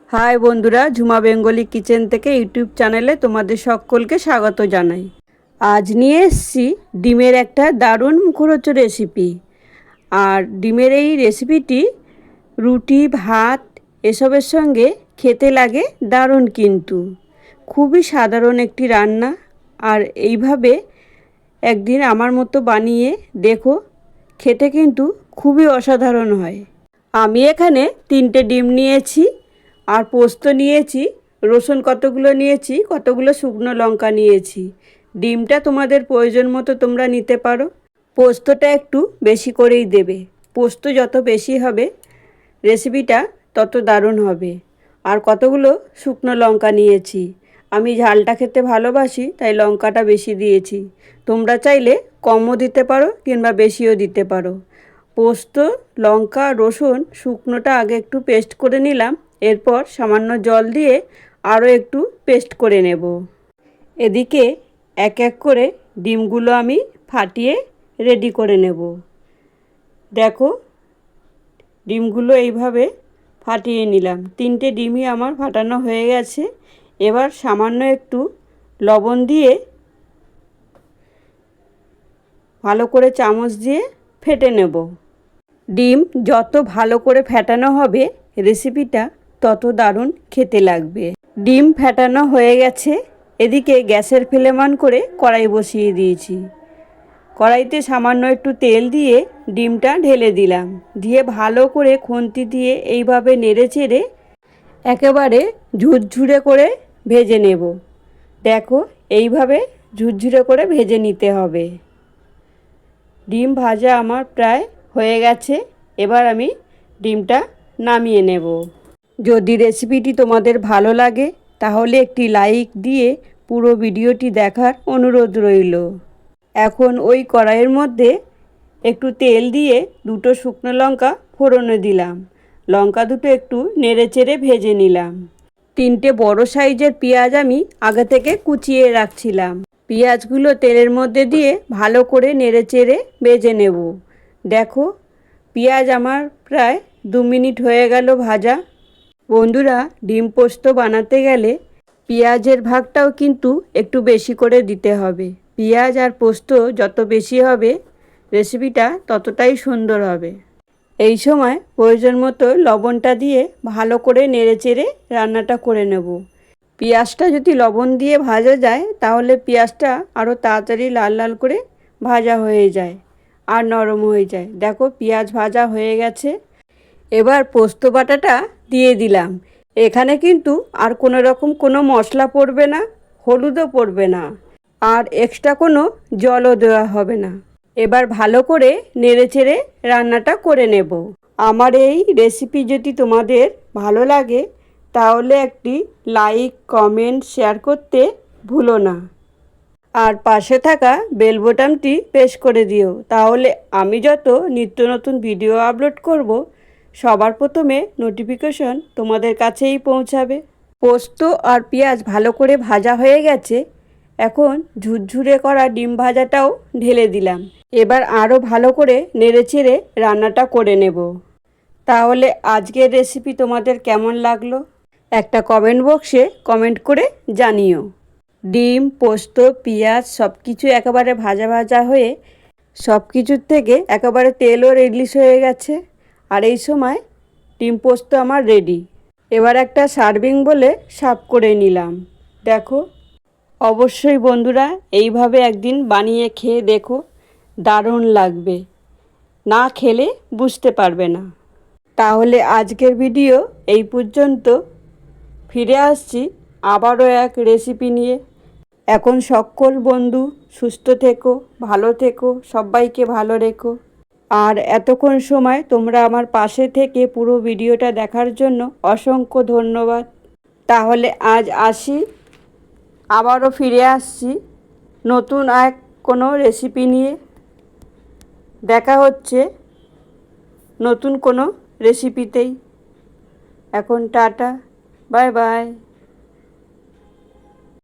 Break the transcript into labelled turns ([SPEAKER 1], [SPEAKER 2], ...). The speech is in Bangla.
[SPEAKER 1] হাই বন্ধুরা, ঝুমা বেঙ্গলি কিচেন থেকে ইউটিউব চ্যানেলে তোমাদের সকলকে স্বাগত জানাই। আজ নিয়ে এসেছি ডিমের একটা দারুণ মুখরোচক রেসিপি। আর ডিমের এই রেসিপিটি রুটি, ভাত এসবের সঙ্গে খেতে লাগে দারুণ, কিন্তু খুবই সাধারণ একটি রান্না। আর এইভাবে একদিন আমার মতো বানিয়ে দেখো, খেতে কিন্তু খুবই অসাধারণ হয়। আমি এখানে 3টে ডিম নিয়েছি, আর পোস্ত নিয়েছি, রসুন কতগুলো নিয়েছি, কতগুলো শুকনো লঙ্কা নিয়েছি। ডিমটা তোমাদের প্রয়োজন মতো তোমরা নিতে পারো। পোস্তটা একটু বেশি করেই দেবে। পোস্ত যত বেশি হবে রেসিপিটা তত দারুণ হবে। আর কতগুলো শুকনো লঙ্কা নিয়েছি। আমি ঝালটা খেতে ভালোবাসি, তাই লঙ্কাটা বেশি দিয়েছি। তোমরা চাইলে কমও দিতে পারো কিংবা বেশিও দিতে পারো। পোস্ত, লঙ্কা, রসুন শুকনোটা আগে একটু পেস্ট করে নিলাম। এরপর সামান্য জল দিয়ে আরও একটু পেস্ট করে নেব। এদিকে এক এক করে ডিমগুলো আমি ফাটিয়ে রেডি করে নেব। দেখো, ডিমগুলো এইভাবে ফাটিয়ে নিলাম। 3টে ডিমই আমার ফাটানো হয়ে গেছে। এবার সামান্য একটু লবণ দিয়ে ভালো করে চামচ দিয়ে ফেটে নেব। ডিম যত ভালো করে ফেটানো হবে রেসিপিটা তত দারুণ খেতে লাগবে। ডিম ফেটানো হয়ে গেছে। এদিকে গ্যাসের ফ্লেম অন করে কড়াই বসিয়ে দিয়েছি। কড়াইতে সামান্য একটু তেল দিয়ে ডিমটা ঢেলে দিলাম। দিয়ে ভালো করে খুন্তি দিয়ে এইভাবে নেড়ে চেড়ে একেবারে ঝুরঝুরে করে ভেজে নেব। দেখো, এইভাবে ঝুরঝুরে করে ভেজে নিতে হবে। ডিম ভাজা আমার প্রায় হয়ে গেছে। এবার আমি ডিমটা নামিয়ে নেব। যদি রেসিপিটি তোমাদের ভালো লাগে তাহলে একটি লাইক দিয়ে পুরো ভিডিওটি দেখার অনুরোধ রইল। এখন ওই কড়াইয়ের মধ্যে একটু তেল দিয়ে 2টো শুকনো লঙ্কা ফোড়নে দিলাম। লঙ্কা দুটো একটু নেড়েচেড়ে ভেজে নিলাম। 3টে বড় সাইজের পেঁয়াজ আমি আগে থেকে কুচিয়ে রাখছিলাম। পেঁয়াজগুলো তেলের মধ্যে দিয়ে ভালো করে নেড়েচেড়ে ভেজে নেব। দেখো, পেঁয়াজ আমার প্রায় 2 মিনিট হয়ে গেল ভাজা। বন্ধুরা, ডিম পোস্ত বানাতে গেলে পেঁয়াজের ভাগটাও কিন্তু একটু বেশি করে দিতে হবে। পেঁয়াজ আর পোস্ত যত বেশি হবে রেসিপিটা ততটাই সুন্দর হবে। এই সময় প্রয়োজন মতো লবণটা দিয়ে ভালো করে নেড়েচেড়ে রান্নাটা করে নেব। পেঁয়াজটা যদি লবণ দিয়ে ভাজা যায় তাহলে পেঁয়াজটা আরও তাড়াতাড়ি লাল লাল করে ভাজা হয়ে যায় আর নরম হয়ে যায়। দেখো, পেঁয়াজ ভাজা হয়ে গেছে। এবার পোস্ত বাটাটা দিয়ে দিলাম। এখানে কিন্তু আর কোনো রকম কোনো মশলা পড়বে না, হলুদও পড়বে না, আর এক্সট্রা কোনো জলও দেওয়া হবে না। এবার ভালো করে নেড়েচেড়ে রান্নাটা করে নেব। আমার এই রেসিপি যদি তোমাদের ভালো লাগে তাহলে একটি লাইক, কমেন্ট, শেয়ার করতে ভুলো না। আর পাশে থাকা বেল বোতামটি প্রেস করে দিও, তাহলে আমি যত নিত্য নতুন ভিডিও আপলোড করব সবার প্রথমে নোটিফিকেশন তোমাদের কাছেই পৌঁছাবে। পোস্ত আর পেঁয়াজ ভালো করে ভাজা হয়ে গেছে। এখন ঝুরঝুরে করা ডিম ভাজাটাও ঢেলে দিলাম। এবার আরও ভালো করে নেড়েচেড়ে রান্নাটা করে নেব। তাহলে আজকের রেসিপি তোমাদের কেমন লাগলো একটা কমেন্ট বক্সে কমেন্ট করে জানিও। ডিম, পোস্ত, পেঁয়াজ সব কিছু একেবারে ভাজা ভাজা হয়ে সব কিছুর থেকে একেবারে তেলও রিলিজ হয়ে গেছে। আর এই সময় ডিম পোস্ত আমার রেডি। এবার একটা সার্ভিং বলে সার্ভ করে নিলাম। দেখো, অবশ্যই বন্ধুরা এইভাবে একদিন বানিয়ে খেয়ে দেখো, দারুণ লাগবে। না খেলে বুঝতে পারবে না। তাহলে আজকের ভিডিও এই পর্যন্ত। ফিরে আসছি আবারও এক রেসিপি নিয়ে। এখন সকল বন্ধু সুস্থ থেকো, ভালো থেকো, সবাইকে ভালো রেখো। আর এতক্ষণ সময় তোমরা আমার পাশে থেকে পুরো ভিডিওটা দেখার জন্য অসংখ্য ধন্যবাদ। তাহলে আজ আসি, আবারও ফিরে আসছি নতুন এক কোনো রেসিপি নিয়ে। দেখা হচ্ছে নতুন কোনো রেসিপিতেই। এখন টাটা, বাই বাই।